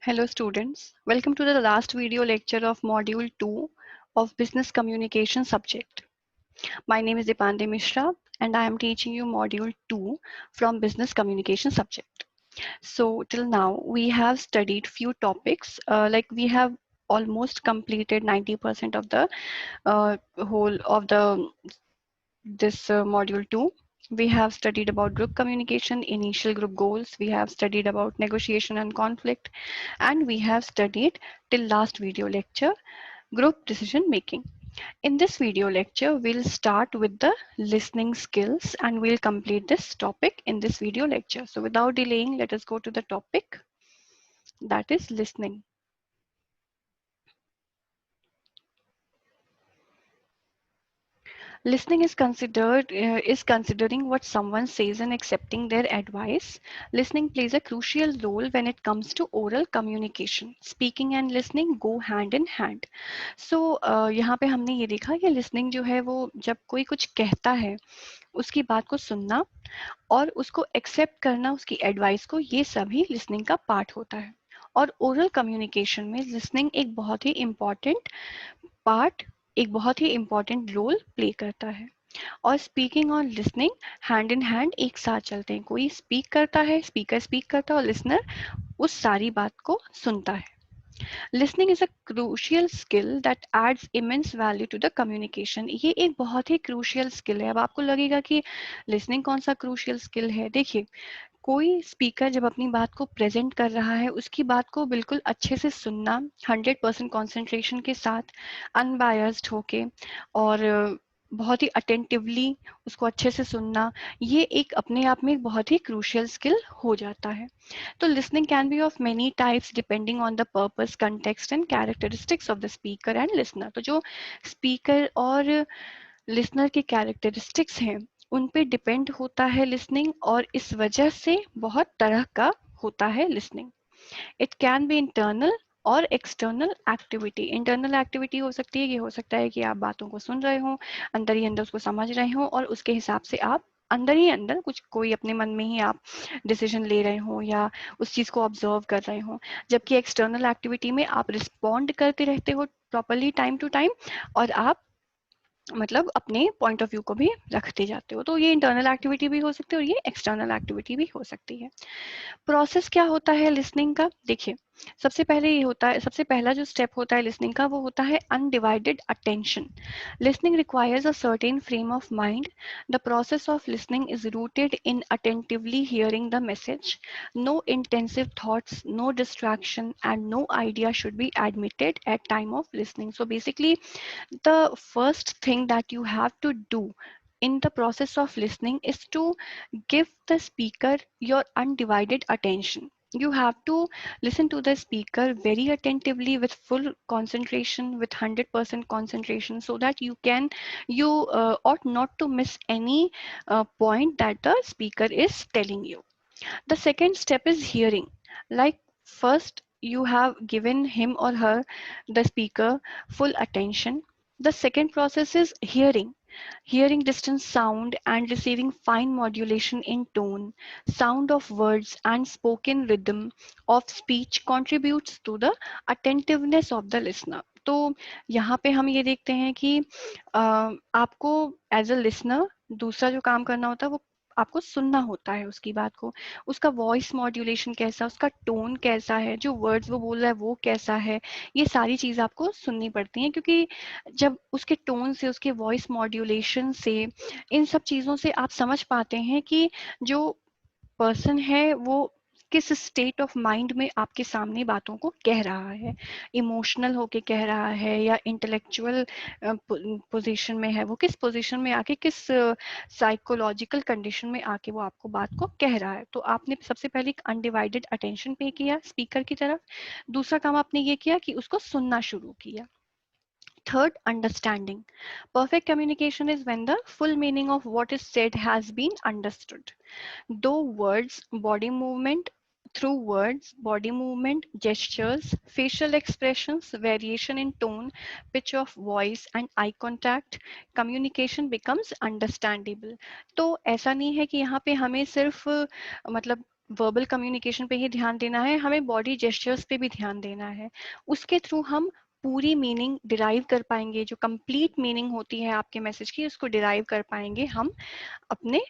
Hello students, welcome to the last video lecture of module 2 of business communication subject. My name is Dipande Mishra and I am teaching you module 2 from business communication subject. So till now we have studied few topics like we have almost completed 90% of the whole of the this module 2. We have studied about group communication, initial group goals, we have studied about negotiation and conflict, and we have studied till last video lecture group decision making. In this video lecture, we'll start with the listening skills and we'll complete this topic in this video lecture. So without delaying, let us go to the topic, that is listening. Listening is considering what someone says and accepting their advice. Listening plays a crucial role when it comes to oral communication. Speaking and listening go hand in hand. So यहाँ पे हमने ये देखा कि listening जो है वो जब कोई कुछ कहता है उसकी बात को सुनना और उसको एक्सेप्ट करना उसकी एडवाइस को, ये सभी लिसनिंग का पार्ट होता है. और ओरल कम्युनिकेशन में लिसनिंग एक बहुत ही इम्पॉर्टेंट पार्ट, एक बहुत ही इम्पॉर्टेंट रोल प्ले करता है. और स्पीकिंग और लिसनिंग हैंड इन हैंड एक साथ चलते हैं. कोई स्पीक करता है, स्पीकर स्पीक करता है और लिसनर उस सारी बात को सुनता है. Listening is a crucial skill that adds immense value to the communication. ये एक बहुत ही क्रूशियल स्किल है. अब आपको लगेगा कि लिसनिंग कौन सा क्रूशियल स्किल है. देखिए, कोई स्पीकर जब अपनी बात को प्रेजेंट कर रहा है उसकी बात को बिल्कुल अच्छे से सुनना, 100% कॉन्सेंट्रेशन के साथ, अनबायस्ड होके और बहुत ही अटेंटिवली उसको अच्छे से सुनना, ये एक अपने आप में एक बहुत ही क्रूशियल स्किल हो जाता है. तो listening can be of many types depending on the purpose, context and characteristics of the speaker and listener. तो जो स्पीकर और लिसनर के कैरेक्टरिस्टिक्स हैं उन पे डिपेंड होता है लिसनिंग, और इस वजह से बहुत तरह का होता है listening. It can be internal और एक्सटर्नल एक्टिविटी. इंटरनल एक्टिविटी हो सकती है, ये हो सकता है कि आप बातों को सुन रहे हो, अंदर ही अंदर उसको समझ रहे हो और उसके हिसाब से आप अंदर ही अंदर कुछ कोई अपने मन में ही आप डिसीजन ले रहे हो या उस चीज को ऑब्जर्व कर रहे हो. जबकि एक्सटर्नल एक्टिविटी में आप रिस्पॉन्ड करते रहते हो प्रॉपरली टाइम टू टाइम और आप मतलब अपने पॉइंट ऑफ व्यू को भी रखते जाते हो. तो ये इंटरनल एक्टिविटी भी हो सकती है और ये एक्सटर्नल एक्टिविटी भी हो सकती है. प्रोसेस क्या होता है लिसनिंग का. देखिए, सबसे पहले ये होता है, सबसे पहला जो स्टेप होता है लिसनिंग का वो होता है undivided attention. Listening requires a certain frame of mind. The process of listening is rooted in attentively hearing the message. No intensive thoughts, no distraction and no idea should be admitted at time of listening. So basically the first thing that you have to do in the process of listening is to give the speaker your undivided attention. You have to listen to the speaker very attentively with full concentration, with 100% concentration, so that you ought not to miss any point that the speaker is telling you. The second step is hearing. Like, first you have given him or her, the speaker, full attention. The second process is hearing. Hearing distant sound and receiving fine modulation in tone, sound of words and spoken rhythm of speech contributes to the attentiveness of the listener. तो यहाँ पे हम ये देखते हैं कि आपको as a listener दूसरा जो काम करना होता है वो आपको सुनना होता है उसकी बात को. उसका वॉइस मॉड्यूलेशन कैसा, उसका टोन कैसा है, जो वर्ड्स वो बोल रहा है वो कैसा है, ये सारी चीज आपको सुननी पड़ती हैं. क्योंकि जब उसके टोन से, उसके वॉइस मॉड्यूलेशन से, इन सब चीजों से आप समझ पाते हैं कि जो पर्सन है वो किस स्टेट ऑफ माइंड में आपके सामने बातों को कह रहा है. इमोशनल होके कह रहा है या इंटेलेक्चुअल पोजीशन में है, वो किस पोजीशन में आके, किस साइकोलॉजिकल कंडीशन में आके वो आपको बात को कह रहा है. तो आपने सबसे पहले एक अनडिवाइडेड अटेंशन पे किया स्पीकर की तरफ. दूसरा काम आपने ये किया कि उसको सुनना शुरू किया. Third, understanding. Perfect communication is when the full meaning of what is said has been understood. Though words, body movement, through words, body movement, gestures, facial expressions, variation in tone, pitch of voice and eye contact, communication becomes understandable. तो ऐसा नहीं है कि यहाँ पे हमें सिर्फ मतलब वर्बल कम्युनिकेशन पे ही ध्यान देना है, हमें बॉडी जेस्चर्स पे भी ध्यान देना है। उसके थ्रू हम पूरी मीनिंग डिराइव कर पाएंगे, जो कंप्लीट मीनिंग होती है आपके मैसेज की, उसको डिराइव कर पाएंगे हम अपने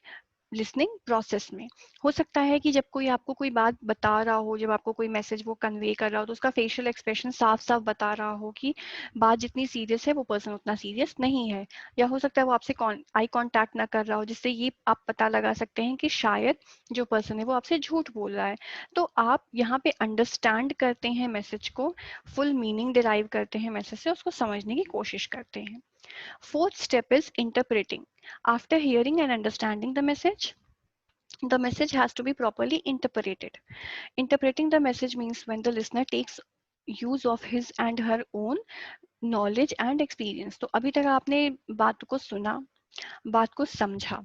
लिसनिंग प्रोसेस में। हो सकता है कि जब कोई आपको कोई बात बता रहा हो, जब आपको कोई मैसेज वो कन्वे कर रहा हो, तो उसका फेशियल एक्सप्रेशन साफ साफ बता रहा हो कि बात जितनी सीरियस है वो पर्सन उतना सीरियस नहीं है। या हो सकता है वो आपसे आई कांटेक्ट ना कर रहा हो, जिससे ये आप पता लगा सकते हैं कि शायद जो पर्सन है वो आपसे झूठ बोल रहा है। तो आप यहाँ पे अंडरस्टैंड करते हैं मैसेज को, फुल मीनिंग डिराइव करते हैं मैसेज से, उसको समझने की कोशिश करते हैं। Fourth step is interpreting. After hearing and understanding the message has to be properly interpreted. Interpreting the message means when the listener takes use of his and her own knowledge and experience. तो अभी तक आपने बात को सुना, बात को समझा,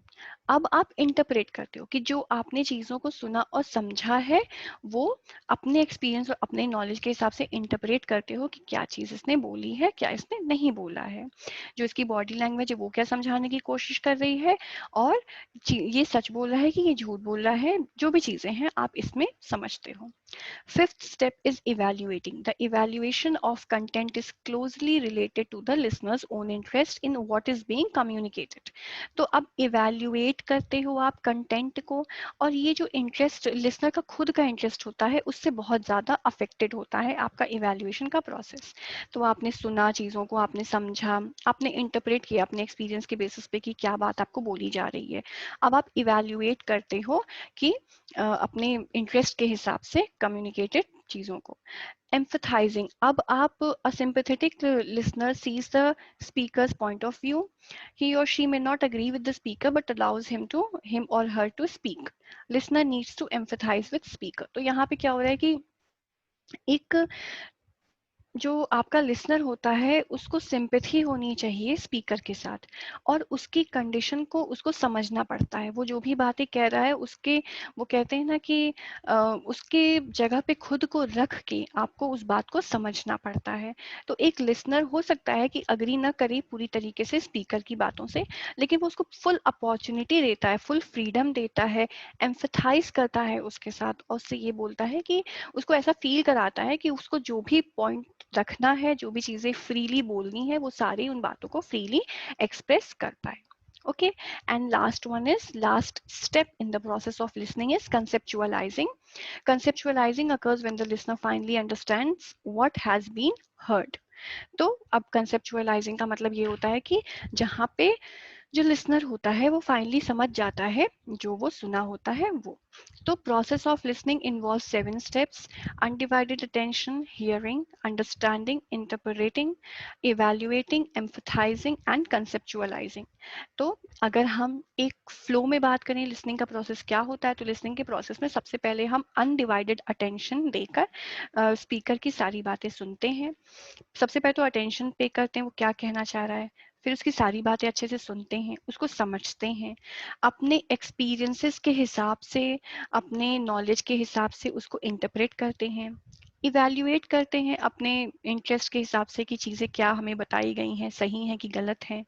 अब आप इंटरप्रेट करते हो कि जो आपने चीजों को सुना और समझा है वो अपने एक्सपीरियंस और अपने नॉलेज के हिसाब से इंटरप्रेट करते हो कि क्या चीज इसने बोली है, क्या इसने नहीं बोला है, जो इसकी बॉडी लैंग्वेज है वो क्या समझाने की कोशिश कर रही है, और ये सच बोल रहा है कि ये झूठ बोल रहा है, जो भी चीजें हैं आप इसमें समझते हो। Fifth step is evaluating. The evaluation of content is closely related to the listener's own interest in what is being communicated. तो अब evaluate करते हो आप कंटेंट को, और ये जो इंटरेस्ट लिसनर का खुद का इंटरेस्ट होता है उससे बहुत ज़्यादा अफेक्टेड होता है आपका इवेल्युएशन का प्रोसेस। तो आपने सुना चीज़ों को, आपने समझा, आपने इंटरप्रेट किया अपने एक्सपीरियंस के बेसिस पे कि क्या बात आपको बोली जा रही है। अब आप इवेल्युएट करते हो कि अपने इंटरेस्ट के हिसाब से कम्युनिकेटेड चीज़ों को। Empathizing. अब आप a sympathetic listener sees the speaker's point of view. He or she may not agree with the speaker but allows him or her to speak. Listener needs to empathize with speaker. तो यहाँ पे क्या हो रहा है कि एक जो आपका लिसनर होता है उसको सिंपैथी होनी चाहिए स्पीकर के साथ, और उसकी कंडीशन को उसको समझना पड़ता है। वो जो भी बातें कह रहा है उसके, वो कहते हैं ना कि उसके जगह पे खुद को रख के आपको उस बात को समझना पड़ता है। तो एक लिसनर हो सकता है कि अग्री ना करे पूरी तरीके से स्पीकर की बातों से, लेकिन वो उसको फुल अपॉर्चुनिटी देता है, फुल फ्रीडम देता है, एम्फेथाइज करता है उसके साथ, और उससे ये बोलता है कि उसको ऐसा फील कराता है कि उसको जो भी पॉइंट रखना है, जो भी चीजें फ्रीली बोलनी है, वो सारी उन बातों को फ्रीली एक्सप्रेस कर पाए। Okay, and last step in the process of listening is conceptualizing. Conceptualizing occurs when the listener finally understands what has been heard. तो अब conceptualizing का मतलब ये होता है कि जहाँ पे जो लिसनर होता है वो फाइनली समझ जाता है जो वो सुना होता है वो। तो process of listening involve 7 steps: undivided attention, hearing, understanding, interpreting, evaluating, empathising and conceptualising. तो अगर हम एक फ्लो में बात करें लिसनिंग का प्रोसेस क्या होता है, तो लिसनिंग के प्रोसेस में सबसे पहले हम अनडिवाइडेड अटेंशन देकर स्पीकर की सारी बातें सुनते हैं। सबसे पहले तो अटेंशन पे करते हैं वो क्या कहना चाह रहा है, फिर उसकी सारी बातें अच्छे से सुनते हैं, उसको समझते हैं, अपने एक्सपीरियंसेस के हिसाब से, अपने नॉलेज के हिसाब से उसको इंटरप्रेट करते हैं, इवैल्यूएट करते हैं अपने इंटरेस्ट के हिसाब से कि चीज़ें क्या हमें बताई गई हैं सही हैं कि गलत हैं,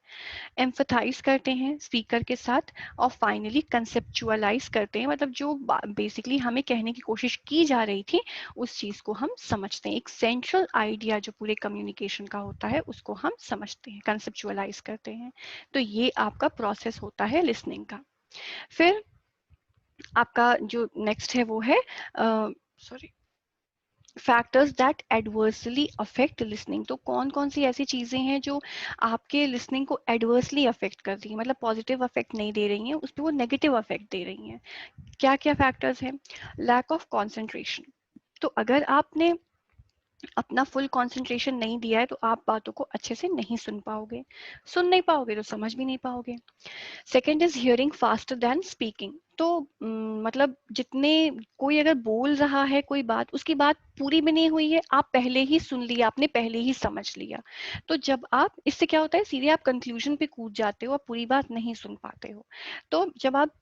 एम्फथाइज करते हैं स्पीकर के साथ, और फाइनली कंसेप्चुअलाइज करते हैं, मतलब जो बेसिकली हमें कहने की कोशिश की जा रही थी उस चीज को हम समझते हैं। एक सेंट्रल आइडिया जो पूरे कम्युनिकेशन का होता है उसको हम समझते हैं, कंसेप्चुअलाइज करते हैं। तो ये आपका प्रोसेस होता है लिसनिंग का। फिर आपका जो नेक्स्ट है वो है sorry factors that adversely affect listening. तो कौन कौन सी ऐसी चीजें हैं जो आपके लिसनिंग को एडवर्सली अफेक्ट कर रही है, मतलब पॉजिटिव अफेक्ट नहीं दे रही हैं, उस पर वो नेगेटिव अफेक्ट दे रही हैं। क्या क्या फैक्टर्स हैं? Lack of concentration. तो अगर आपने अपना फुल कंसंट्रेशन नहीं दिया है तो आप बातों को अच्छे से नहीं सुन पाओगे, सुन नहीं पाओगे तो समझ भी नहीं पाओगे। Second is hearing faster than speaking. तो मतलब जितने कोई अगर बोल रहा है कोई बात, उसकी बात पूरी भी नहीं हुई है, आप पहले ही सुन लिया, आपने पहले ही समझ लिया। तो जब आप, इससे क्या होता है, सीधे आप कंक्लूजन पे कूद जाते हो, आप पूरी बात नहीं सुन पाते हो। तो जब आप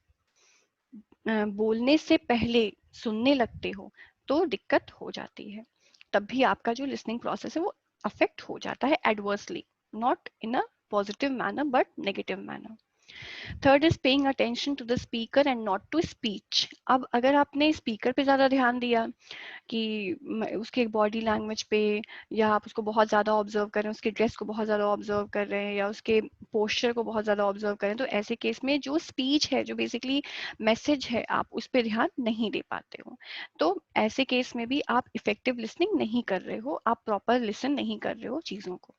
बोलने से पहले सुनने लगते हो तो दिक्कत हो जाती है, तब भी आपका जो लिसनिंग प्रोसेस है वो अफेक्ट हो जाता है adversely, not in a positive manner but negative manner. Third is paying attention to the speaker and not to speech. अब अगर आपने स्पीकर पे ज़्यादा ध्यान दिया कि उसके बॉडी लैंग्वेज पे, या आप उसको बहुत ज़्यादा ऑब्जर्व कर रहे हैं, उसके ड्रेस को बहुत ज़्यादा ऑब्जर्व कर रहे हैं, या उसके पोस्चर को बहुत ज़्यादा ऑब्जर्व कर रहे हैं, तो ऐसे केस में जो स्पीच है, जो बेसिकली मैसेज है, आप उस पर ध्यान नहीं दे पाते हो। तो ऐसे केस में भी आप इफेक्टिव लिसनिंग नहीं कर रहे हो, आप प्रॉपर लिसन नहीं कर रहे हो चीज़ों को।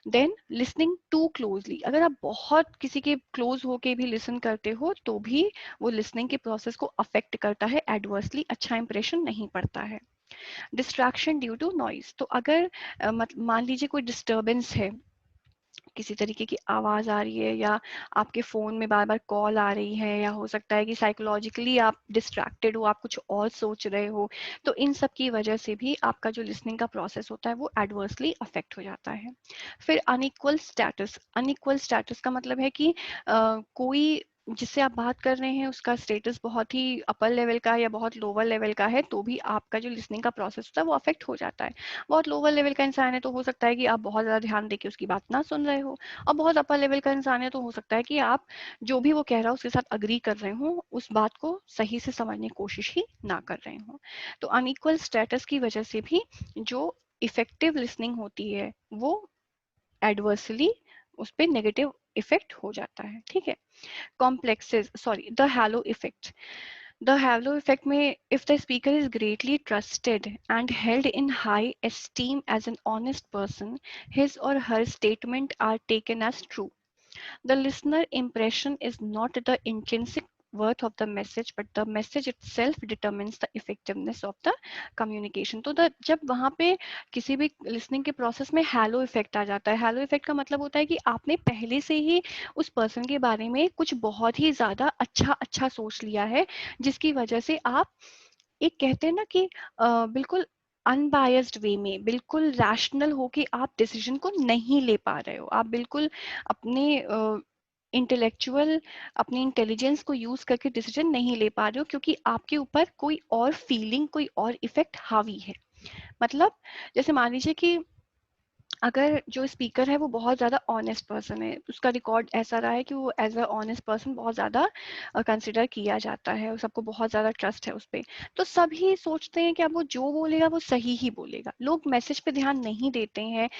देन लिसनिंग टू क्लोजली, अगर आप बहुत किसी के क्लोज होके भी लिसन करते हो तो भी वो लिसनिंग के प्रोसेस को अफेक्ट करता है एडवर्सली, अच्छा इंप्रेशन नहीं पड़ता है। डिस्ट्रैक्शन ड्यू टू नॉइज, तो अगर मान लीजिए कोई डिस्टर्बेंस है, किसी तरीके की आवाज आ रही है, या आपके फोन में बार बार कॉल आ रही है, या हो सकता है कि साइकोलॉजिकली आप डिस्ट्रैक्टेड हो, आप कुछ और सोच रहे हो, तो इन सब की वजह से भी आपका जो लिसनिंग का प्रोसेस होता है वो एडवर्सली अफेक्ट हो जाता है। फिर अनइक्वल स्टेटस, अनइक्वल स्टेटस का मतलब है कि कोई जिससे आप बात कर रहे हैं उसका स्टेटस बहुत ही अपर लेवल का या बहुत लोअर लेवल का है, तो भी आपका जो लिसनिंग का प्रोसेस होता है वो अफेक्ट हो जाता है। बहुत लोअर लेवल का इंसान है तो हो सकता है कि आप बहुत ज़्यादा ध्यान देके उसकी बात ना सुन रहे हो, और बहुत अपर लेवल का इंसान है तो हो सकता है कि आप जो भी वो कह रहा हो उसके साथ अग्री कर रहे हो, उस बात को सही से समझने की कोशिश ही ना कर रहे हो। तो अनइक्वल स्टेटस की वजह से भी जो इफेक्टिव लिसनिंग होती है वो एडवर्सली उस पर नेगेटिव इफेक्ट हो जाता है। ठीक है। Complexes, sorry, the hello effect, the halo effect may, if the speaker is greatly trusted and held in high esteem as an honest person, his or her statement are taken as true. The listener impression is not the intrinsic worth of the message, but the message itself determines the effectiveness of the communication. तो जब वहाँ पे किसी भी listening के process में hello effect आ जाता है, हैलो इफेक्ट का मतलब होता है कि आपने पहले से ही उस पर्सन के बारे में कुछ बहुत ही ज्यादा अच्छा अच्छा सोच लिया है, जिसकी वजह से आप एक कहते हैं ना कि बिल्कुल अनबायस्ड वे में, बिल्कुल रैशनल होके आप डिसीजन को नहीं ले पा रहे हो, आप बिल्कुल अपने इंटेलेक्चुअल, अपनी इंटेलिजेंस को यूज करके डिसीजन नहीं ले पा रहे हो, क्योंकि आपके ऊपर कोई और फीलिंग, कोई और इफेक्ट हावी है। मतलब जैसे मान लीजिए कि अगर जो स्पीकर है वो बहुत ज़्यादा ऑनेस्ट पर्सन है, उसका रिकॉर्ड ऐसा रहा है कि वो एज अ ऑनेस्ट पर्सन बहुत ज़्यादा कंसिडर किया जाता है, सबको बहुत ज़्यादा ट्रस्ट है उस पर, तो सभी सोचते हैं कि अब वो जो बोलेगा वो सही ही बोलेगा, लोग मैसेज पे ध्यान नहीं देते हैं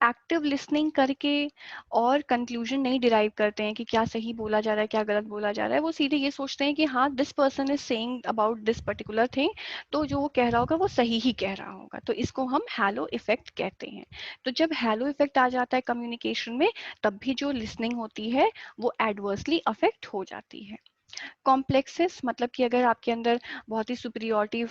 एक्टिव लिसनिंग करके, और कंक्लूजन नहीं डिराइव करते हैं कि क्या सही बोला जा रहा है, क्या गलत बोला जा रहा है, वो सीधे ये सोचते हैं कि हाँ this person is saying about this particular thing, तो जो वो कह रहा होगा वो सही ही कह रहा होगा, तो इसको हम हैलो इफेक्ट कहते हैं। तो जब हैलो इफेक्ट आ जाता है कम्युनिकेशन में, तब भी जो लिसनिंग होती है वो एडवर्सली अफेक्ट हो जाती है। कॉम्प्लेक्सेस मतलब कि अगर आपके अंदर बहुत ही सुपीरियोरिटी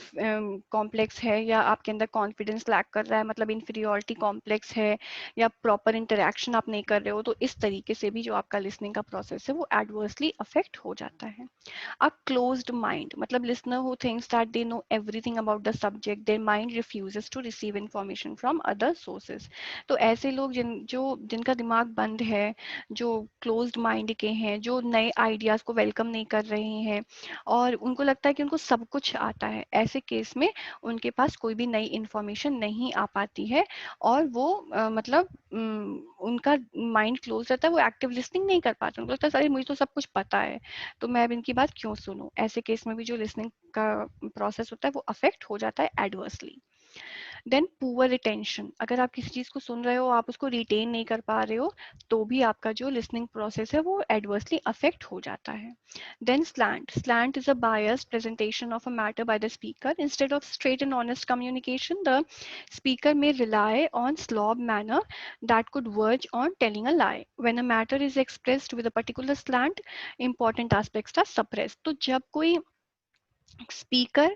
कॉम्प्लेक्स है, या आपके अंदर कॉन्फिडेंस लैक कर रहा है, मतलब इन्फीरियोरिटी कॉम्प्लेक्स है, या प्रॉपर इंटरेक्शन आप नहीं कर रहे हो, तो इस तरीके से भी जो आपका लिसनिंग का प्रोसेस है वो एडवर्सली अफेक्ट हो जाता है। A closed mind, मतलब listener who thinks that they know everything about the subject, their mind refuses to receive information from other sources. तो ऐसे लोग जिनका दिमाग बंद है, जो क्लोज्ड माइंड के हैं, जो नए आइडियाज को वेलकम नहीं कर रहे हैं, और उनको लगता है कि उनको सब कुछ आता है, ऐसे केस में उनके पास कोई भी नई इंफॉर्मेशन नहीं आ पाती है, और वो मतलब उनका माइंड क्लोज रहता है, वो एक्टिव लिसनिंग नहीं कर पाते, उनको लगता है अरे मुझे तो सब कुछ पता है, तो मैं अब इनकी बात क्यों सुनूं। ऐसे केस में भी जो लिसनिंग का प्रोसेस होता है वो अफेक्ट हो जाता है एडवर्सली। देन पुअर रिटेंशन, अगर आप किसी चीज को सुन रहे हो, आप उसको रिटेन नहीं कर पा रहे हो, तो भी आपका जो लिसनिंग प्रोसेस है वो एडवर्सली अफेक्ट हो जाता है। Then slant, slant is a biased presentation of a matter by the speaker instead of straight and honest communication. The speaker may rely on slob manner that could verge on telling a lie. When a matter is expressed with a particular slant, important aspects are suppressed. तो जब कोई speaker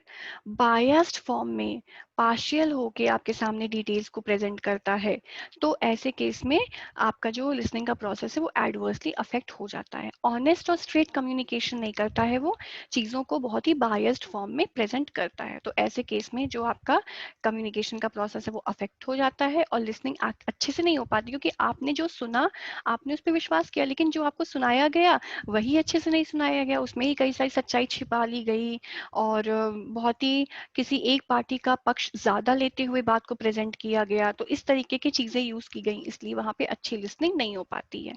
biased form में partial होके आपके सामने details को present करता है, तो ऐसे केस में आपका जो लिसनिंग का प्रोसेस है वो एडवर्सली अफेक्ट हो जाता है। ऑनेस्ट और स्ट्रेट कम्युनिकेशन नहीं करता है, वो चीज़ों को बहुत ही बायस्ड फॉर्म में प्रेजेंट करता है, तो ऐसे केस में जो आपका कम्युनिकेशन का प्रोसेस है वो अफेक्ट हो जाता है, और लिसनिंग अच्छे से नहीं हो पाती, क्योंकि आपने जो सुना, आपने उस पर विश्वास किया, लेकिन जो आपको सुनाया गया वही अच्छे से नहीं सुनाया गया, उसमें ही कई सारी सच्चाई छिपा ली गई, और बहुत ही किसी एक पार्टी का पक्ष ज्यादा लेते हुए बात को प्रेजेंट किया गया, तो इस तरीके की चीजें यूज की गई, इसलिए वहां पे अच्छी लिसनिंग नहीं हो पाती है।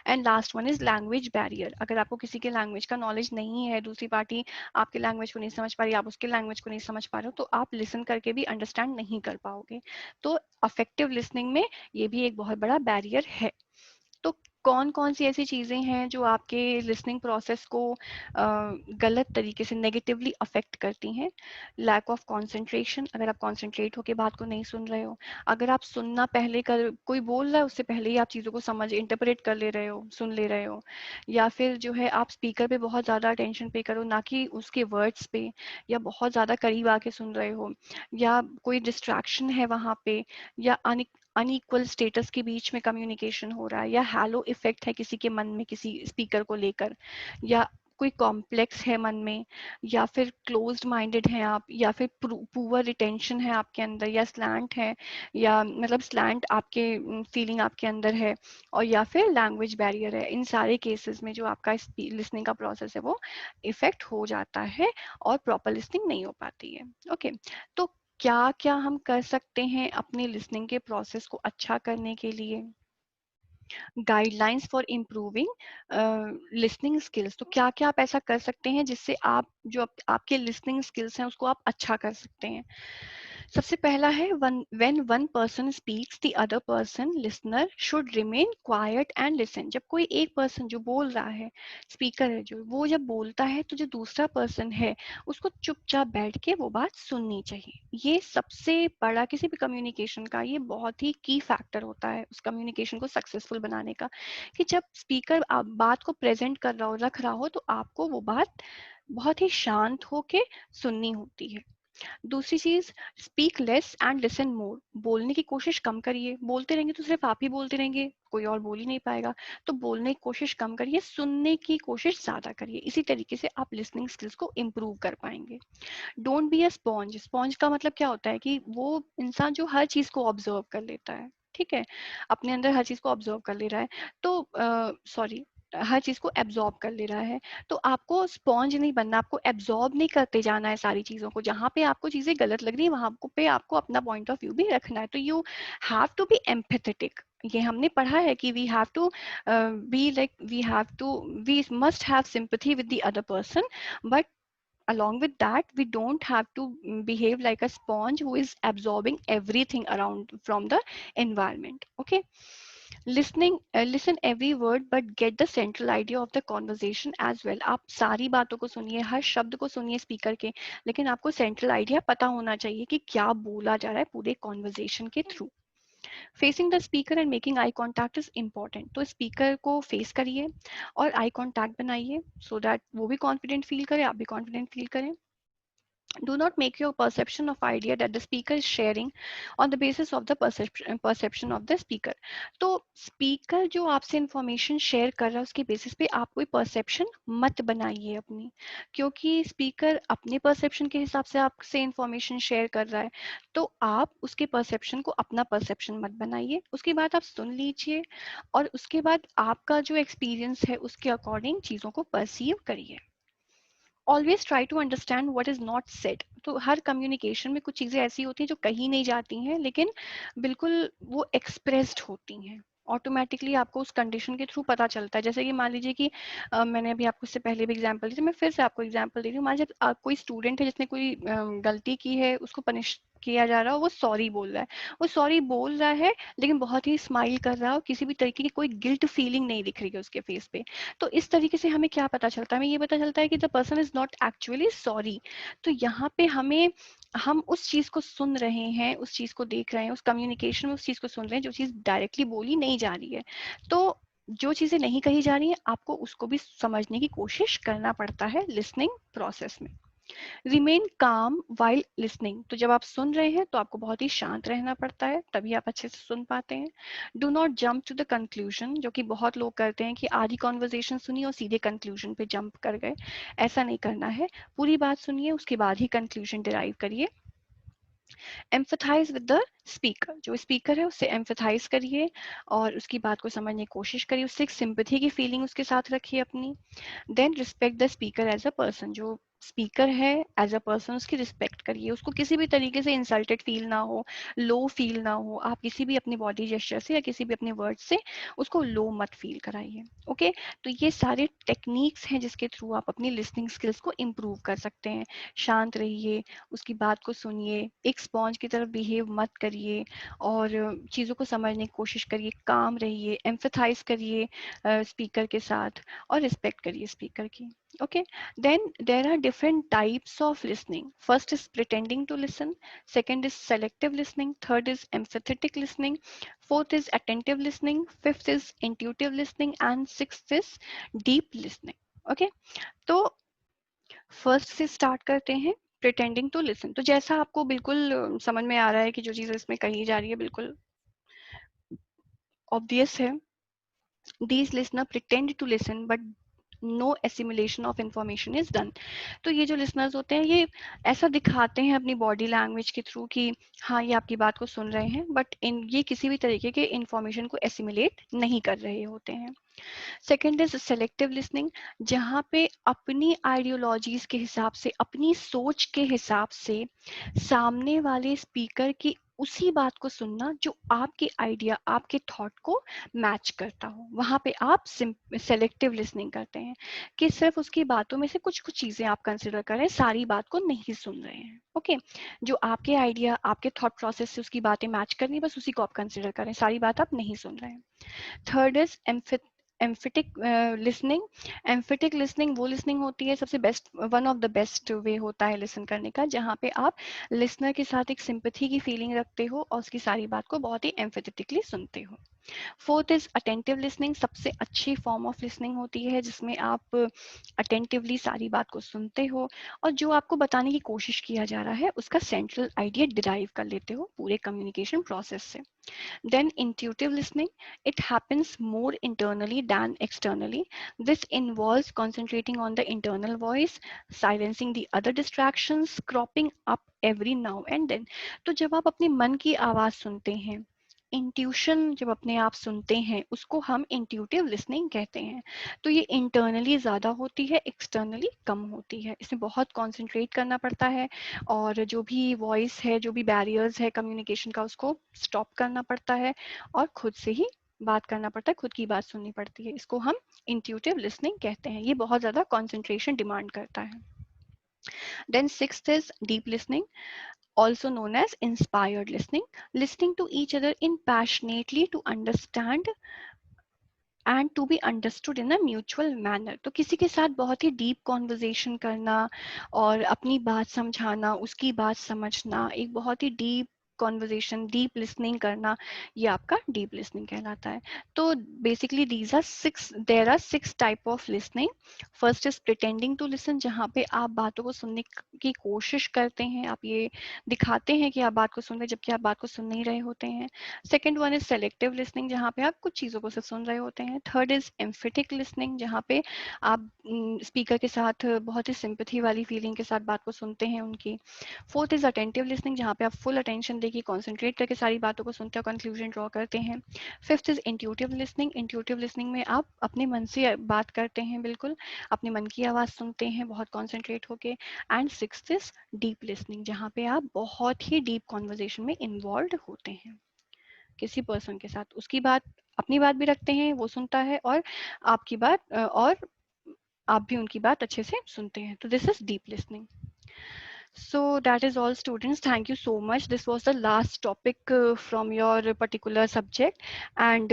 And last one is language barrier. अगर आपको किसी के लैंग्वेज का नॉलेज नहीं है, दूसरी पार्टी आपके लैंग्वेज को नहीं समझ पा रही, आप उसके लैंग्वेज को नहीं समझ पा रहे हो, तो आप लिसन करके भी अंडरस्टैंड नहीं कर पाओगे। तो अफेक्टिव लिसनिंग में ये भी एक बहुत बड़ा बैरियर है। तो कौन कौन सी ऐसी चीजें हैं जो आपके लिसनिंग प्रोसेस को गलत तरीके से नेगेटिवली अफेक्ट करती हैं? लैक ऑफ कंसंट्रेशन, अगर आप कंसंट्रेट होकर बात को नहीं सुन रहे हो, अगर आप सुनना पहले कर, कोई बोल रहा है उससे पहले ही आप चीजों को समझ इंटरप्रेट कर ले रहे हो, सुन ले रहे हो, या फिर जो है आप स्पीकर पे बहुत ज्यादा अटेंशन पे करो ना कि उसके वर्ड्स पे, या बहुत ज्यादा करीब आके सुन रहे हो, या कोई डिस्ट्रैक्शन है वहां पे, या अनइक्वल स्टेटस के बीच में कम्युनिकेशन हो रहा है, या हैलो इफेक्ट है किसी के मन में किसी स्पीकर को लेकर, या कोई कॉम्प्लेक्स है मन में, या फिर क्लोज्ड माइंडेड हैं आप, या फिर पुअर रिटेंशन है आपके अंदर, या स्लैंट है, या मतलब स्लैंट आपके फीलिंग आपके अंदर है, और या फिर लैंग्वेज बैरियर है। इन सारे केसेस में जो आपका लिसनिंग का प्रोसेस है वो इफेक्ट हो जाता है और प्रॉपर लिसनिंग नहीं हो पाती है। ओके, तो क्या क्या हम कर सकते हैं अपनी लिसनिंग के प्रोसेस को अच्छा करने के लिए? Guidelines for improving listening skills, तो क्या क्या आप ऐसा कर सकते हैं जिससे आप जो आपके लिसनिंग स्किल्स हैं उसको आप अच्छा कर सकते हैं? सबसे पहला है when one person speaks the other person listener should remain quiet and listen. जब कोई एक पर्सन जो बोल रहा है, स्पीकर है जो, वो जब बोलता है तो जो दूसरा पर्सन है उसको चुपचाप बैठ के वो बात सुननी चाहिए। ये सबसे बड़ा किसी भी कम्युनिकेशन का ये बहुत ही की फैक्टर होता है उस कम्युनिकेशन को सक्सेसफुल बनाने का, कि जब स्पीकर बात को प्रेजेंट कर रहा हो, रख रहा हो, तो आपको वो बात बहुत ही शांत होके सुननी होती है। दूसरी चीज, speak less and listen more. बोलने की कोशिश कम करिए, बोलते रहेंगे तो सिर्फ आप ही बोलते रहेंगे, कोई और बोल ही नहीं पाएगा। तो बोलने की कोशिश कम करिए, सुनने की कोशिश ज्यादा करिए। इसी तरीके से आप लिसनिंग स्किल्स को इम्प्रूव कर पाएंगे। Don't be a sponge. Sponge का मतलब क्या होता है कि वो इंसान जो हर चीज को ऑब्जर्व कर लेता है, ठीक है, अपने अंदर हर चीज को ऑब्जर्व कर ले रहा है, तो सॉरी, हर चीज को एब्जॉर्ब कर ले रहा है। तो आपको स्पॉन्ज नहीं बनना, आपको एब्जॉर्ब नहीं करते जाना है सारी चीजों को। जहां पे आपको चीजें गलत लग रही है वहां पे आपको अपना पॉइंट ऑफ व्यू भी रखना है। तो you have to be empathetic. ये हमने पढ़ा है कि we have to be like we must have sympathy with the other person, but along with that we don't have to behave like a sponge who is absorbing everything around from the environment. Okay, listen every word but get the central idea of the conversation as well. आप सारी बातों को सुनिए, हर शब्द को सुनिए speaker के, लेकिन आपको सेंट्रल आइडिया पता होना चाहिए कि क्या बोला जा रहा है पूरे कॉन्वर्जेशन के through. Facing the speaker and making eye contact is important. तो स्पीकर को फेस करिए और आई कॉन्टैक्ट बनाइए, सो दैट वो भी कॉन्फिडेंट फील करे, आप भी कॉन्फिडेंट फील करें। Do not make your perception of idea that the speaker is sharing on the basis of the perception of the speaker. तो स्पीकर जो आपसे इंफॉर्मेशन शेयर कर रहा है उसके बेसिस पे आप कोई परसेप्शन मत बनाइए अपनी, क्योंकि स्पीकर अपने परसेप्शन के हिसाब से आपसे इंफॉर्मेशन शेयर कर रहा है। तो आप उसके परसेप्शन को अपना परसेप्शन मत बनाइए, उसके बाद आप सुन लीजिए और उसके बाद आपका जो एक्सपीरियंस है उसके अकॉर्डिंग चीज़ों को परसीव करिए। Always try to understand what is not said. तो हर कम्युनिकेशन में कुछ चीजें ऐसी होती हैं जो कहीं नहीं जाती हैं, लेकिन बिल्कुल वो एक्सप्रेस्ड होती हैं ऑटोमेटिकली, आपको उस कंडीशन के थ्रू पता चलता है। जैसे कि मान लीजिए कि मैंने अभी आपको इससे पहले भी एग्जांपल दी थी, मैं फिर से आपको एग्जांपल दे रही हूँ। मान लीजिए कोई स्टूडेंट है जिसने कोई गलती की है, उसको पनिश किया जा रहा हो, वो सॉरी बोल रहा है, वो सॉरी बोल रहा है लेकिन बहुत ही स्माइल कर रहा हो, किसी भी तरीके की कोई गिल्ट फीलिंग नहीं दिख रही है उसके फेस पे। तो इस तरीके से हमें क्या पता चलता है? हमें ये पता चलता है कि the person is not actually sorry. तो यहाँ पे हमें, हम उस चीज को सुन रहे हैं, उस चीज को देख रहे हैं, उस कम्युनिकेशन में उस चीज को सुन रहे हैं जो चीज डायरेक्टली बोली नहीं जा रही है। तो जो चीजें नहीं कही जा रही हैं आपको उसको भी समझने की कोशिश करना पड़ता है लिसनिंग प्रोसेस में। रिमेन काम वाइल लिसनिंग। तो जब आप सुन रहे हैं तो आपको बहुत ही शांत रहना पड़ता है, तभी आप अच्छे से सुन पाते हैं। Do not jump to the conclusion, जो कि बहुत लोग करते हैं कि आधी कॉन्वर्जेशन सुनिए और सीधे कंक्लूजन पे जंप कर गए। ऐसा नहीं करना है, पूरी बात सुनिए उसके बाद ही कंक्लूजन डिराइव करिए। एम्फथाइज विद द स्पीकर, जो स्पीकर है उससे एम्फथाइज करिए और उसकी बात को समझने की कोशिश करिए, उससे एक सिंपैथी की फीलिंग उसके साथ रखिए अपनी। Then respect the speaker as a person, जो स्पीकर है एज अ पर्सन उसकी रिस्पेक्ट करिए, उसको किसी भी तरीके से इंसल्टेड फील ना हो, लो फील ना हो, आप किसी भी अपनी बॉडी जेस्चर से या किसी भी अपने वर्ड से उसको लो मत फील कराइए। ओके, तो ये सारे टेक्निक्स हैं जिसके थ्रू आप अपनी लिसनिंग स्किल्स को इम्प्रूव कर सकते हैं। शांत रहिए, उसकी बात को सुनिए, एक स्पॉन्ज की तरफ बिहेव मत करिए और चीज़ों को समझने की कोशिश करिए, काम रहिए, एम्फेथाइज करिए स्पीकर के साथ और रिस्पेक्ट करिए स्पीकर की। Okay, then there are different types of listening. First is pretending to listen, second is selective listening, third is empathetic listening, fourth is attentive listening, fifth is intuitive listening, and sixth is deep listening. Okay, तो first से start करते हैं pretending to listen. तो जैसा आपको बिल्कुल समझ में आ रहा है कि जो चीज़ इसमें कही जा रही है बिल्कुल ऑब्वियस है। These listener pretend to listen but no assimilation of information is done. तो ये जो listeners होते हैं ये ऐसा दिखाते हैं अपनी body language के थ्रू कि हाँ ये आपकी बात को सुन रहे हैं, बट इन ये किसी भी तरीके के information को assimilate नहीं कर रहे होते हैं। सेकेंड इज सेलेक्टिव लिसनिंग, जहाँ पे अपनी आइडियोलॉजीज के हिसाब से, अपनी सोच के हिसाब से सामने वाले स्पीकर की उसी बात को सुनना जो आपके आइडिया, आपके थॉट को मैच करता हो। वहां पे आप सेलेक्टिव लिसनिंग करते हैं कि सिर्फ उसकी बातों में से कुछ कुछ चीजें आप कंसिडर करें, सारी बात को नहीं सुन रहे हैं। ओके, जो आपके आइडिया, आपके थॉट प्रोसेस से उसकी बातें मैच करनी, बस उसी को आप कंसिडर करें, सारी बात आप नहीं सुन रहे हैं। Third is emphatic listening. Emphatic listening वो लिसनिंग होती है, सबसे best, one of the best way होता है लिसन करने का, जहाँ पे आप लिसनर के साथ एक सिंपैथी की फीलिंग रखते हो और उसकी सारी बात को बहुत ही एम्फेटिकली सुनते हो। फोर्थ इज अटेंटिव लिसनिंग, सबसे अच्छी फॉर्म ऑफ लिसनिंग होती है जिसमें आप अटेंटिवली सारी बात को सुनते हो और जो आपको बताने की कोशिश किया जा रहा है उसका सेंट्रल आइडिया डिराइव कर लेते हो पूरे कम्युनिकेशन प्रोसेस से। Then intuitive listening, it happens more internally than externally. This involves concentrating on the internal voice, silencing the other distractions, cropping up every now and then. तो जब आप अपने मन की आवाज सुनते हैं, इंट्यूशन जब अपने आप सुनते हैं, उसको हम इंट्यूटिव लिसनिंग कहते हैं। तो ये इंटरनली ज़्यादा होती है, एक्सटर्नली कम होती है। इसमें बहुत कॉन्सेंट्रेट करना पड़ता है और जो भी वॉइस है, जो भी बैरियर्स है कम्युनिकेशन का, उसको स्टॉप करना पड़ता है और खुद से ही बात करना पड़ता है, खुद की बात सुननी पड़ती है। इसको हम इंट्यूटिव लिसनिंग कहते हैं। ये बहुत ज़्यादा कॉन्सेंट्रेशन डिमांड करता है। Then sixth is deep listening, also known as inspired listening, listening to each other in passionately to understand and to be understood in a mutual manner. तो किसी के साथ बहुत ही डीप कॉन्वर्जेशन करना और अपनी बात समझाना, उसकी बात समझना, एक बहुत ही डीप कॉन्वर्जेशन, डीप लिसनिंग करना, ये आपका डीप लिसनिंग कहलाता है। तो basically these are six, there are six type of listening. First is pretending to listen, जहाँ पे आप बातों को सुनने की कोशिश करते हैं, आप ये दिखाते हैं कि आप बात को सुन रहे हैं जबकि आप बात को सुन नहीं रहे होते हैं। Second one is selective listening, जहाँ पे आप कुछ चीज़ों को सिर्फ सुन रहे होते हैं। थर्ड इज एम्फेटिक लिसनिंग, जहाँ पे आप स्पीकर के साथ बहुत ही सिंपैथी वाली फीलिंग के साथ बात को सुनते हैं उनकी। फोर्थ इज अटेंटिव लिसनिंग, जहाँ पे आप फुल अटेंशन देके कॉन्सेंट्रेट करके सारी बातों को सुनते हैं, कंक्लूजन ड्रॉ करते हैं। Fifth is intuitive listening, intuitive listening में आप अपने मन से बात करते हैं, बिल्कुल अपने मन की आवाज़ सुनते हैं बहुत कॉन्सेंट्रेट होके। And sixth is deep listening, जहाँ पे आप बहुत ही डीप कॉन्वर्जेशन में इन्वॉल्व होते हैं किसी पर्सन के साथ, उसकी बात, अपनी बात भी रखते हैं, वो सुनता है और आपकी बात और आप भी उनकी बात अच्छे से सुनते हैं। तो this is deep listening. So that is all, students. Thank you so much. This was the last topic from your particular subject and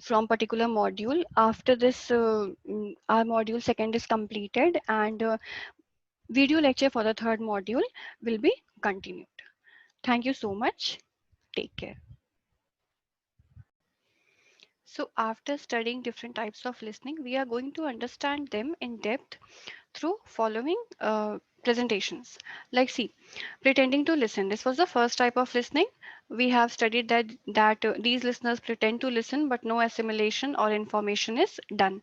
from particular module. After this, our module second is completed and video lecture for the third module will be continued. Thank you so much. Take care. So after studying different types of listening, we are going to understand them in depth through following presentations. Like see, pretending to listen. This was the first type of listening. We have studied that these listeners pretend to listen but no assimilation or information is done.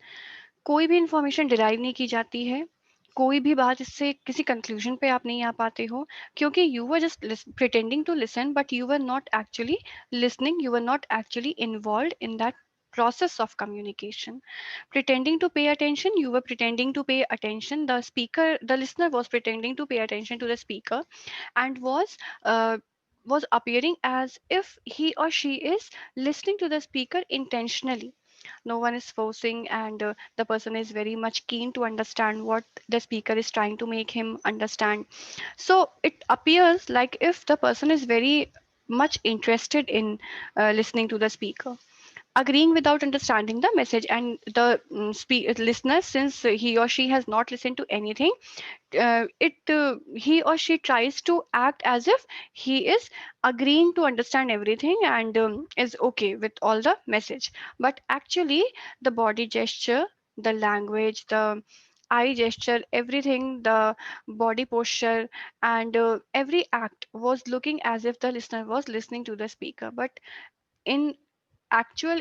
कोई भी information derive नहीं की जाती है, कोई भी बात इससे किसी कंक्लूजन पे आप नहीं आ पाते हो, क्योंकि you were just pretending to listen but you were not actually listening, you were not actually involve in that process of communication. Pretending to pay attention, you were pretending to pay attention. The listener was pretending to pay attention to the speaker and uh, was appearing as if he or she is listening to the speaker intentionally. No one is forcing, and the person is very much keen to understand what the speaker is trying to make him understand. So it appears like if the person is very much interested in listening to the speaker, agreeing without understanding the message. And the listener, since he or she has not listened to anything, it he or she tries to act as if he is agreeing to understand everything and is okay with all the message. But actually, the body gesture, the language, the eye gesture, everything, the body posture, and every act was looking as if the listener was listening to the speaker. But in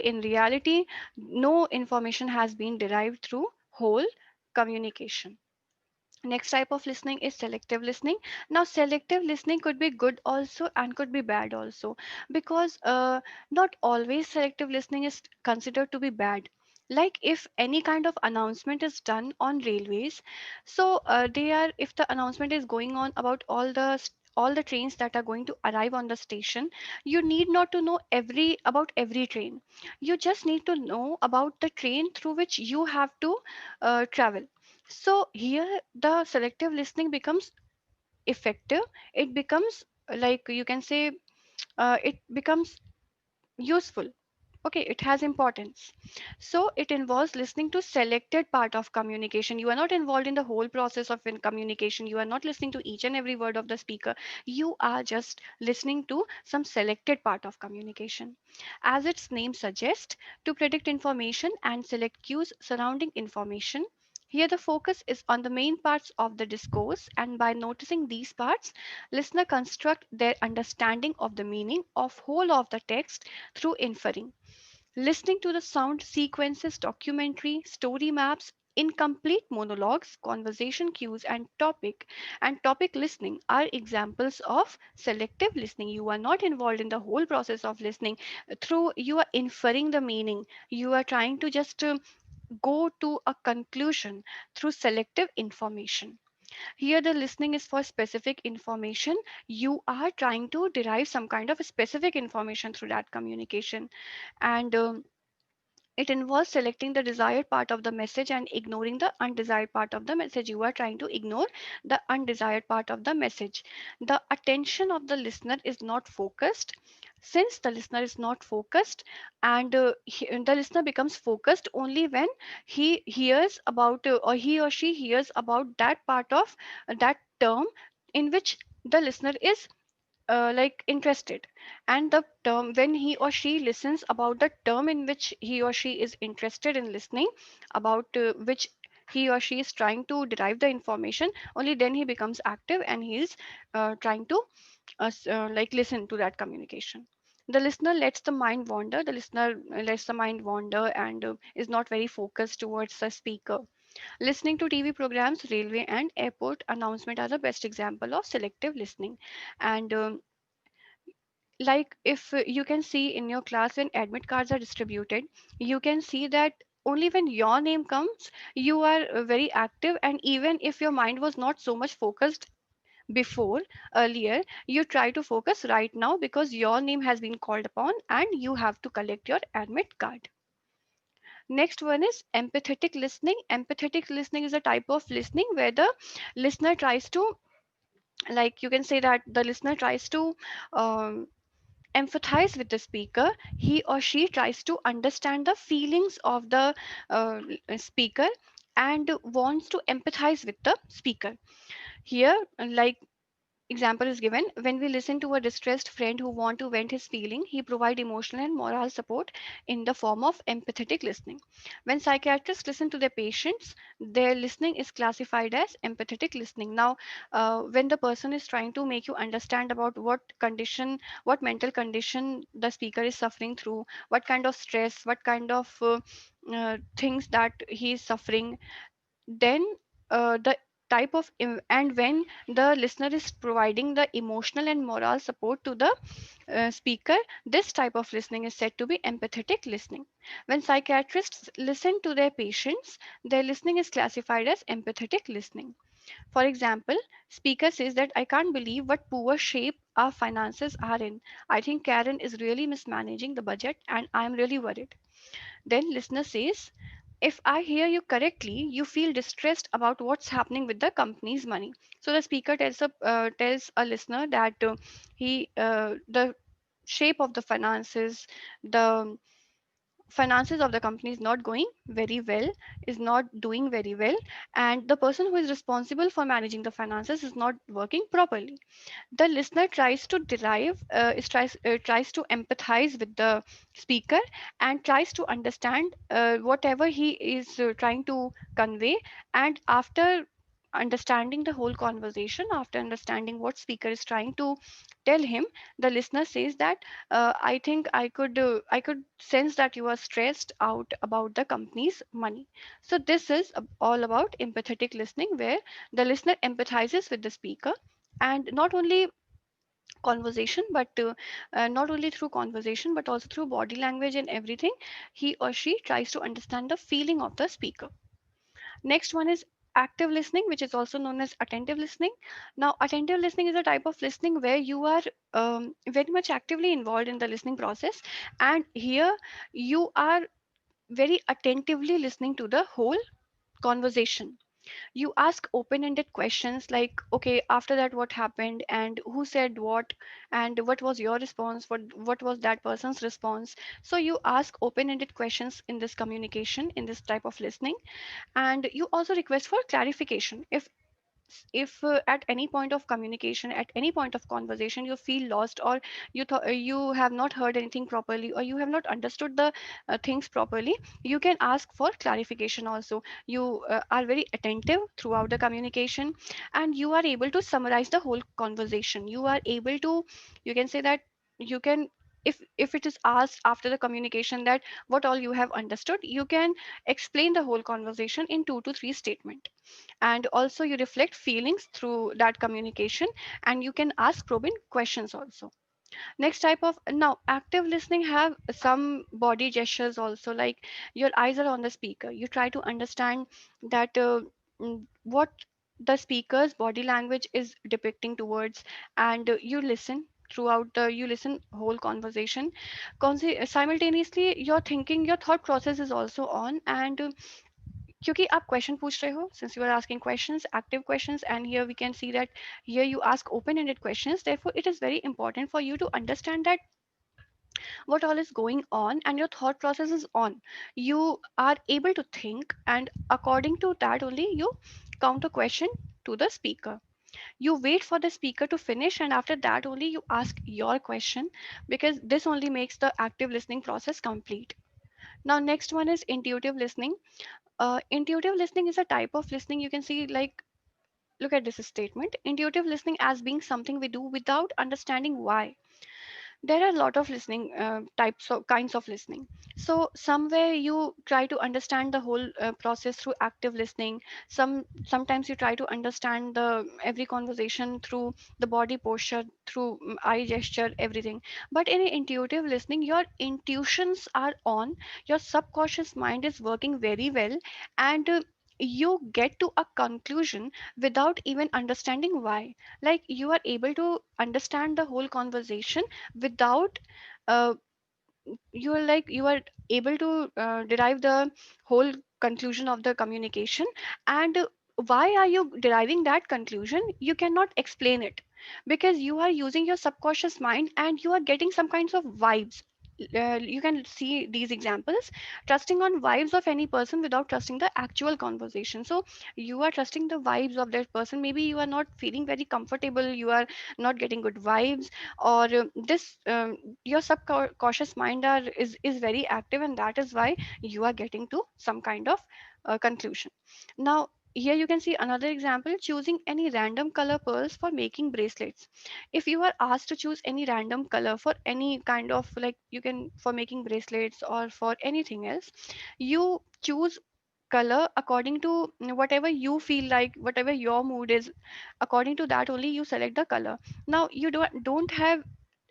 in reality, no information has been derived through whole communication. Next type of listening is selective listening. Now, selective listening could be good also and could be bad also, because not always selective listening is considered to be bad. Like if any kind of announcement is done on railways, so they are if the announcement is going on about all the trains that are going to arrive on the station, you need not to know every train. You just need to know about the train through which you have to travel. So here the selective listening becomes effective. It becomes, like you can say, it becomes useful. Okay, it has importance. So it involves listening to selected part of communication. You are not involved in the whole process of communication. You are not listening to each and every word of the speaker. You are just listening to some selected part of communication. As its name suggests, to predict information and select cues surrounding information. Here, the focus is on the main parts of the discourse, and by noticing these parts, listener construct their understanding of the meaning of whole of the text through inferring. Listening to the sound sequences, documentary, story maps, incomplete monologues, conversation cues, and topic listening are examples of selective listening. You are not involved in the whole process of listening. Through you are inferring the meaning. You are trying to just go to a conclusion through selective information. Here, the listening is for specific information. You are trying to derive some kind of specific information through that communication. And it involves selecting the desired part of the message and ignoring the undesired part of the message. You are trying to ignore the undesired part of the message. The attention of the listener is not focused. Since the listener is not focused, and the listener becomes focused only when he hears about or he or she hears about that part of that term in which the listener is like interested. And the term, when he or she listens about the term in which he or she is interested in listening about, which he or she is trying to derive the information, only then he becomes active and he is trying to like listen to that communication. The listener lets the mind wander. The listener lets the mind wander and is not very focused towards the speaker. Listening to TV programs, railway and airport announcement are the best example of selective listening. And like if you can see in your class when admit cards are distributed, you can see that only when your name comes, you are very active. And even if your mind was not so much focused before, earlier, you try to focus right now because your name has been called upon and you have to collect your admit card. Next one is empathetic listening. Empathetic listening is a type of listening where the listener tries to, like you can say that the listener tries to um, empathize with the speaker. He or she tries to understand the feelings of the speaker and wants to empathize with the speaker. Here, like example is given, when we listen to a distressed friend who want to vent his feeling, he provide emotional and moral support in the form of empathetic listening. When psychiatrists listen to their patients, their listening is classified as empathetic listening. Now, when the person is trying to make you understand about what mental condition the speaker is suffering through, what kind of stress, what kind of things that he is suffering, then the and when the listener is providing the emotional and moral support to the speaker, this type of listening is said to be empathetic listening. When psychiatrists listen to their patients, their listening is classified as empathetic listening. For example, speaker says that I can't believe what poor shape our finances are in. I think Karen is really mismanaging the budget and I'm really worried. Then listener says, if I hear you correctly, you feel distressed about what's happening with the company's money. So the speaker tells a listener that the shape of the finances of the company is not going very well, is not doing very well, and the person who is responsible for managing the finances is not working properly. The listener tries to tries to empathize with the speaker and tries to understand whatever he is trying to convey. And after understanding the whole conversation, after understanding what speaker is trying to tell him, the listener says that I could sense that you are stressed out about the company's money. So this is all about empathetic listening, where the listener empathizes with the speaker, and not only through conversation but also through body language and everything, he or she tries to understand the feeling of the speaker. Next one is active listening, which is also known as attentive listening. Now attentive listening is a type of listening where you are very much actively involved in the listening process, and here you are very attentively listening to the whole conversation. You ask open-ended questions like, okay, after that what happened and who said what, and what was your response, what was that person's response. So you ask open-ended questions in this communication, in this type of listening. And you also request for clarification if at any point of communication, at any point of conversation, you feel lost, or you have not heard anything properly, or you have not understood the things properly, you can ask for clarification also. You are very attentive throughout the communication, and you are able to summarize the whole conversation. You are able to, you can say that, you can, if it is asked after the communication that what all you have understood, you can explain the whole conversation in 2 to 3 statements. And also you reflect feelings through that communication, and you can ask probing questions also. Next type of, now active listening have some body gestures also, like your eyes are on the speaker, you try to understand that what the speaker's body language is depicting towards, and you listen throughout the, you listen whole conversation. Simultaneously your thinking, your thought process is also on, and क्योंकि आप question पूछ रहे हो, since you are asking questions, active questions, and here we can see that here you ask open ended questions, therefore it is very important for you to understand that what all is going on and your thought process is on. You are able to think, and according to that only you counter question to the speaker. You wait for the speaker to finish, and after that only you ask your question, because this only makes the active listening process complete. Now next one is intuitive listening. Intuitive listening is a type of listening, you can see, like, look at this statement: intuitive listening as being something we do without understanding why. There are a lot of listening types of kinds of listening. So somewhere you try to understand the whole process through active listening. Sometimes you try to understand the every conversation through the body posture, through eye gesture, everything. But in intuitive listening, your intuitions are on, your subconscious mind is working very well, and you get to a conclusion without even understanding why. Like, you are able to understand the whole conversation without uh, you are able to derive the whole conclusion of the communication. And why are you deriving that conclusion? You cannot explain it, because you are using your subconscious mind and you are getting some kinds of vibes. You can see these examples: trusting on vibes of any person without trusting the actual conversation. So you are trusting the vibes of that person, maybe you are not feeling very comfortable, you are not getting good vibes, or this your subconscious mind is very active, and that is why you are getting to some kind of conclusion. Now here you can see another example: choosing any random color pearls for making bracelets. If you are asked to choose any random color for any kind of, like, you can, for making bracelets or for anything else, you choose color according to whatever you feel like, whatever your mood is. According to that only you select the color. Now you don't have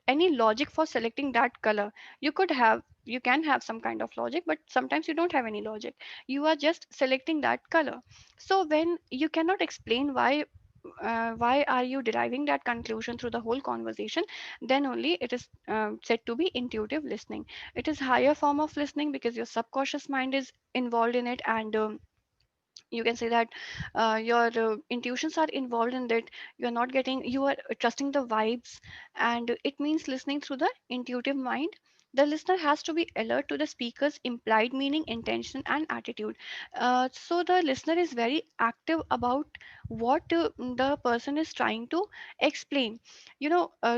any logic for selecting that color. You could have, you can have some kind of logic, but sometimes you don't have any logic. You are just selecting that color. So when you cannot explain why are you deriving that conclusion through the whole conversation, then only it is said to be intuitive listening. It is higher form of listening because your subconscious mind is involved in it, and you can say that your intuitions are involved in that. You are not getting, you are trusting the vibes, and it means listening through the intuitive mind. The listener has to be alert to the speaker's implied meaning, intention, and attitude. So the listener is very active about what the person is trying to explain.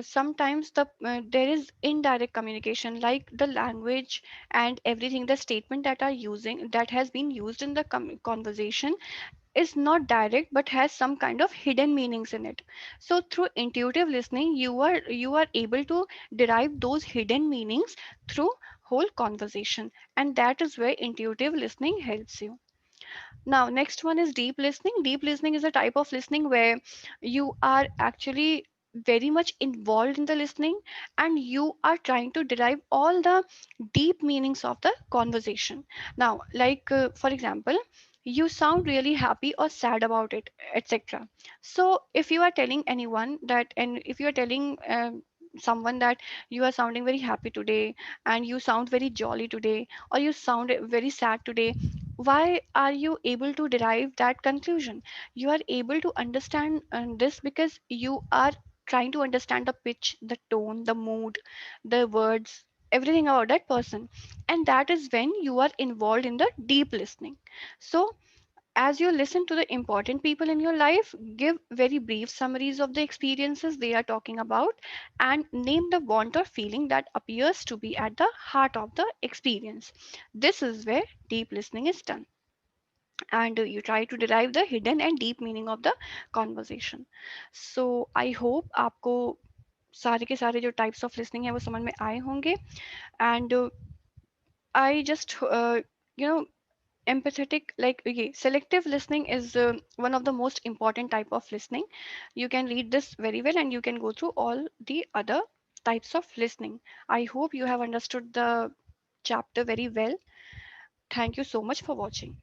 Sometimes there is indirect communication, like the language and everything, the statement that are using, that has been used in the conversation, is not direct but has some kind of hidden meanings in it. So through intuitive listening, you are able to derive those hidden meanings through whole conversation, and that is where intuitive listening helps you. Now, next one is deep listening. Deep listening is a type of listening where you are actually very much involved in the listening, and you are trying to derive all the deep meanings of the conversation. Now, like for example, you sound really happy or sad about it, etc. So, if you are telling anyone that, and if you are telling someone that you are sounding very happy today, and you sound very jolly today, or you sound very sad today, why are you able to derive that conclusion? You are able to understand this because you are trying to understand the pitch, the tone, the mood, the words, everything about that person. And that is when you are involved in the deep listening. So as you listen to the important people in your life, give very brief summaries of the experiences they are talking about, and name the want or feeling that appears to be at the heart of the experience. This is where deep listening is done, and you try to derive the hidden and deep meaning of the conversation. So I hope आपको सारे के सारे जो types of listening है वो समझ में आए होंगे. And I just empathetic, like, okay, selective listening is one of the most important type of listening. You can read this very well, and you can go through all the other types of listening. I hope you have understood the chapter very well. Thank you so much for watching.